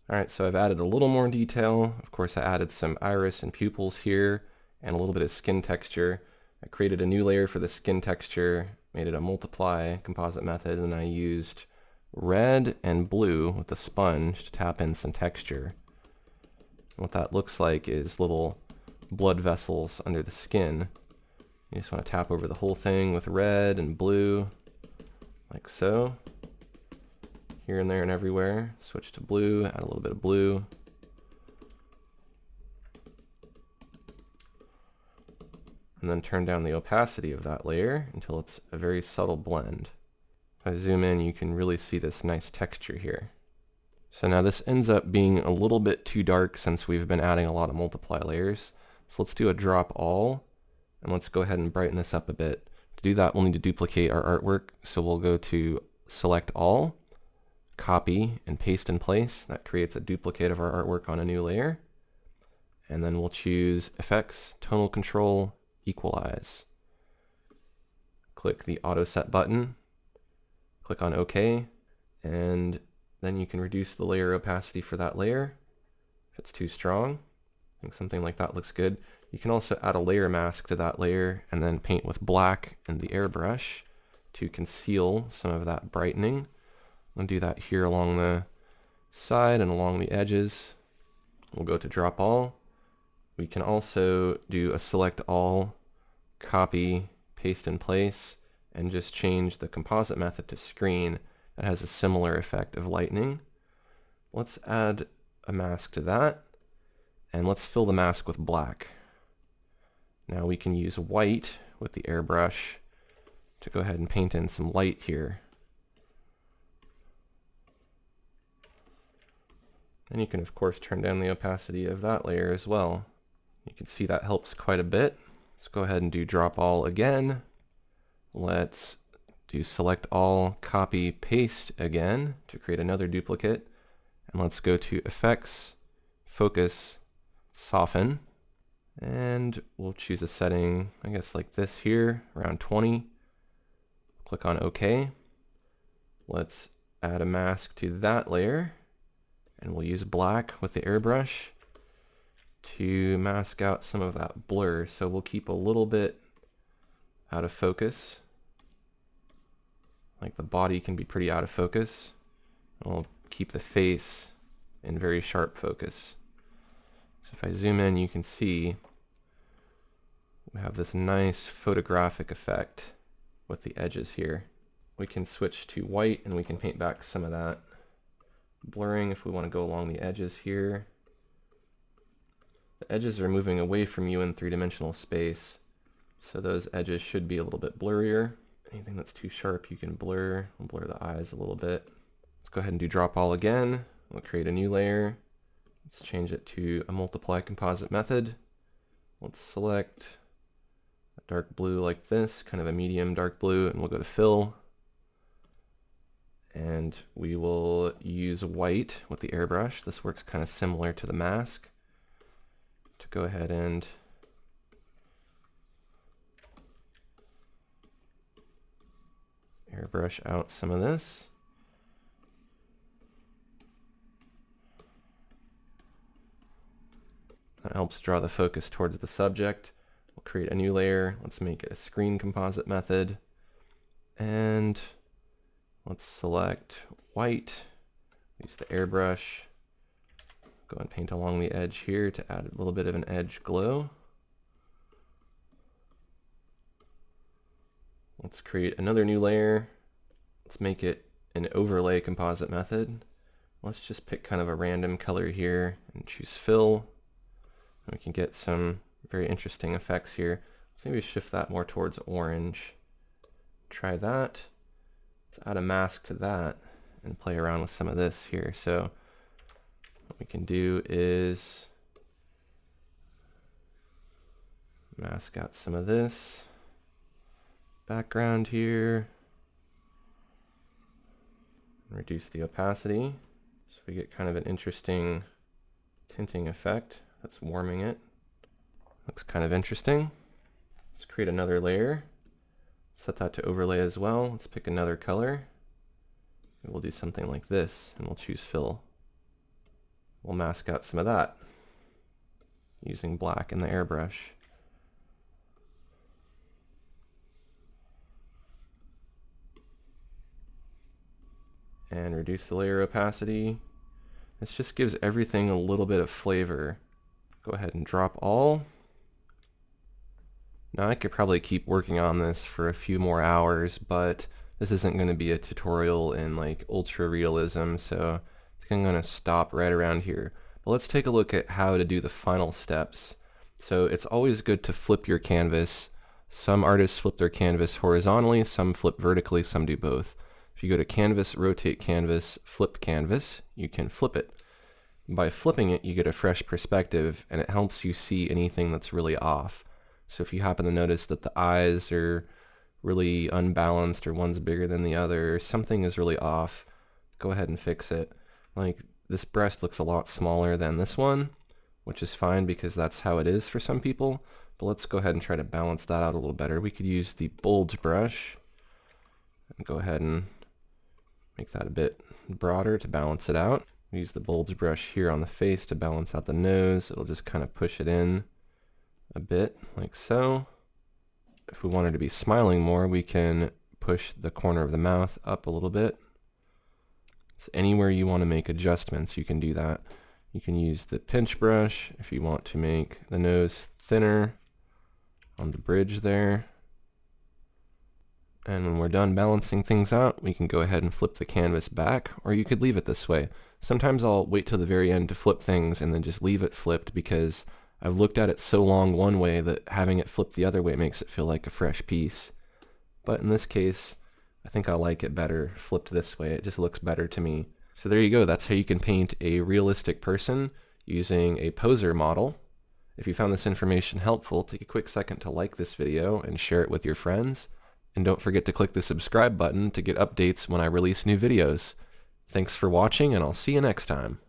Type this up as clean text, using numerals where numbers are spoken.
Alright, so I've added a little more detail. Of course, I added some iris and pupils here and a little bit of skin texture. I created a new layer for the skin texture, made it a multiply composite method, and I used red and blue with the sponge to tap in some texture. What that looks like is little blood vessels under the skin. You just want to tap over the whole thing with red and blue, like so. Here and there and everywhere. Switch to blue, add a little bit of blue. And then turn down the opacity of that layer until it's a very subtle blend. If I zoom in, you can really see this nice texture here. So now this ends up being a little bit too dark since we've been adding a lot of multiply layers. So let's do a drop all, and let's go ahead and brighten this up a bit. To do that, we'll need to duplicate our artwork. So we'll go to select all, copy, and paste in place. That creates a duplicate of our artwork on a new layer. And then we'll choose Effects, Tonal Control, Equalize. Click the Auto Set button, click on OK, and then you can reduce the layer opacity for that layer if it's too strong. I think something like that looks good. You can also add a layer mask to that layer and then paint with black and the airbrush to conceal some of that brightening. I'll do that here along the side and along the edges. We'll go to drop all. We can also do a select all, copy, paste in place, and just change the composite method to screen. That has a similar effect of lightning. Let's add a mask to that, and let's fill the mask with black. Now we can use white with the airbrush to go ahead and paint in some light here. And you can of course turn down the opacity of that layer as well. You can see that helps quite a bit. Let's go ahead and do drop all again. Let's do select all, copy, paste again to create another duplicate. And let's go to Effects, Focus, Soften. And we'll choose a setting, I guess like this here, around 20. Click on OK. Let's add a mask to that layer. And we'll use black with the airbrush to mask out some of that blur. So we'll keep a little bit out of focus. Like the body can be pretty out of focus. And we'll keep the face in very sharp focus. So if I zoom in, you can see we have this nice photographic effect with the edges here. We can switch to white and we can paint back some of that blurring if we want to go along the edges here. The edges are moving away from you in three-dimensional space, so those edges should be a little bit blurrier. Anything that's too sharp you can blur. We'll blur the eyes a little bit. Let's go ahead and do drop all again. We'll create a new layer. Let's change it to a multiply composite method. Let's select a dark blue like this, kind of a medium dark blue, and we'll go to fill. And we will use white with the airbrush. This works kind of similar to the mask. To go ahead and airbrush out some of this. That helps draw the focus towards the subject. We'll create a new layer. Let's make it a screen composite method. And let's select white, use the airbrush, go and paint along the edge here to add a little bit of an edge glow. Let's create another new layer. Let's make it an overlay composite method. Let's just pick kind of a random color here and choose fill. And we can get some very interesting effects here. Let's maybe shift that more towards orange. Try that. Let's add a mask to that and play around with some of this here. So what we can do is mask out some of this background here, reduce the opacity so we get kind of an interesting tinting effect that's warming it. Looks kind of interesting. Let's create another layer, set that to overlay as well. Let's pick another color. We'll do something like this and we'll choose fill. we'll mask out some of that using black in the airbrush. And reduce the layer opacity. This just gives everything a little bit of flavor. Go ahead and drop all. Now I could probably keep working on this for a few more hours, but this isn't going to be a tutorial in like ultra realism, so I think I'm going to stop right around here. But let's take a look at how to do the final steps. So it's always good to flip your canvas. Some artists flip their canvas horizontally, some flip vertically, some do both. If you go to Canvas, Rotate Canvas, Flip Canvas, you can flip it. By flipping it, you get a fresh perspective, and it helps you see anything that's really off. So if you happen to notice that the eyes are really unbalanced, or one's bigger than the other, or something is really off, go ahead and fix it. Like, this breast looks a lot smaller than this one, which is fine because that's how it is for some people. But let's go ahead and try to balance that out a little better. We could use the Bulge Brush and go ahead and make that a bit broader to balance it out. Use the Bulge Brush here on the face to balance out the nose. It'll just kind of push it in a bit, like so. If we wanted to be smiling more, we can push the corner of the mouth up a little bit. So anywhere you want to make adjustments, you can do that. You can use the pinch brush if you want to make the nose thinner on the bridge there. And when we're done balancing things out, we can go ahead and flip the canvas back, or you could leave it this way. Sometimes I'll wait till the very end to flip things and then just leave it flipped because I've looked at it so long one way that having it flipped the other way makes it feel like a fresh piece. But in this case, I think I like it better flipped this way. It just looks better to me. So there you go. That's how you can paint a realistic person using a poser model. If you found this information helpful, take a quick second to like this video and share it with your friends. And don't forget to click the subscribe button to get updates when I release new videos. Thanks for watching, and I'll see you next time.